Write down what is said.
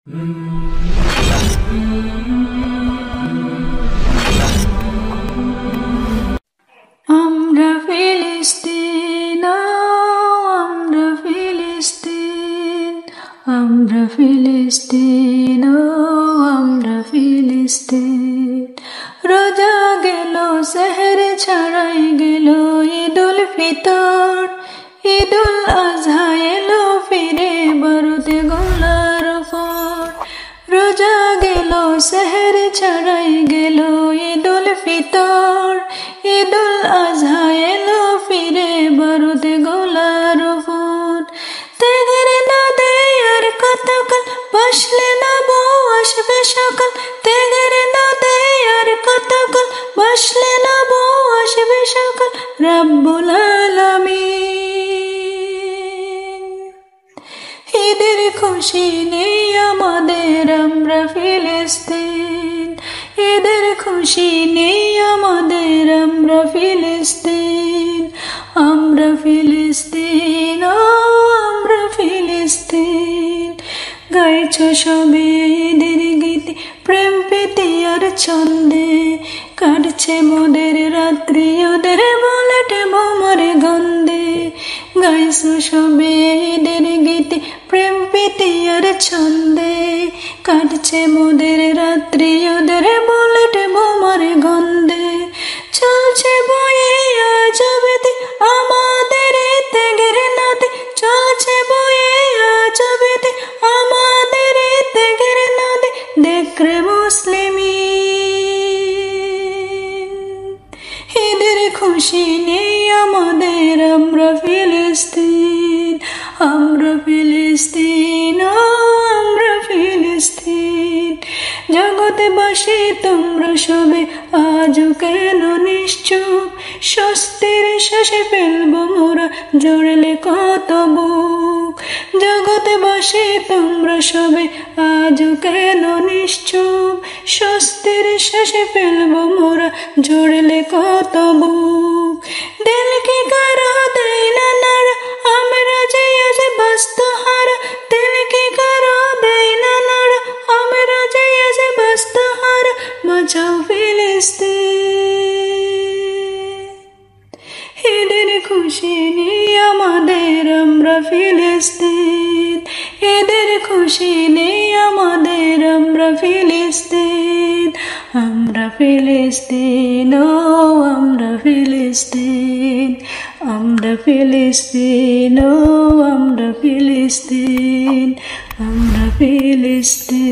আমরা ফিলিস্তিন, আমরা ফিলিস্তিন, আমরা ফিলিস্তিন, আমরা ফিলিস্তিন। রোজা গেল, সেহর ছাড়াই গেল ঈদুল ফিতর, ঈদুল আজহা এলো ফিরে বারুদে গোলার উপর। রোজা গেল, সেহর ছাড়াই গেল ঈদুল ফিতর, ঈদুল আজহা এলো ফিরে বারুদে গোলার উপর। তেগের নদে আর কতকাল বসলে না বউ আসবে সকাল, তেগের নদে আর কতকাল বসলে না বউ আসবে সকাল। রব্বুল আলামিন ঈদের খুশি নেই আমাদের, আমরা ফিলিস্তিন। ঈদের খুশি নেই আমাদের, আমরা ফিলিস্তিন, আমরা ফিলিস্তিন, আমরা ফিলিস্তিন। গাইছো সবে ঈদের গীতি, প্রেম প্রীতি আর ছন্দে, কাটছে মোদের রাত্রি ওদের বুলেট বোমার গন্ধে। গাইছো সবে ঈদের গীতি, প্রেম প্রীতি আর ছন্দে, কাটছে মোদের রাত্রি ওদের বুলেট বোমার গন্ধে। চলছে বয়ে আজবেতে আমাদের ত্যাগের নদী, চলছে বয়ে আজবেতে আমাদের ত্যাগের নদী। দেখরে মুসলিমিন ঈদের খুশি নেই আমাদের, আমরা ফিলিস্তিন, আমরা ফিলিস্তিন, আমরা ফিলিস্তিন। জগৎবাসী তোমরা সবে আজও কেন নিশ্চুপ, স্বস্তির শ্বাসে ফেলবো মোরা জড়লে কত বুক। জগৎবাসী তোমরা সবে আজও কেন নিশ্চুপ, স্বস্তির শ্বাসে ফেলবো মোরা জড়লে কত বুক। দিল কি কারো দেয় না নাড়া, আমরা যে আজ বাস্তু হারা। দিল কি কারো দেয় না নাড়া, আমরা যে আজ বাস্তু হারা। বাঁচাও ফিলিস্তিন, ঈদের খুশি নেই আমাদের, আমরা ফিলিস্তিন। ঈদের খুশি নেই আমাদের, আমরা ফিলিস্তিন, আমরা ফিলিস্তিন, আমরা ফিলিস্তিন, আমরা ফিলিস্তিন, আমরা ফিলিস্তিন, আমরা ফিলিস্তিন।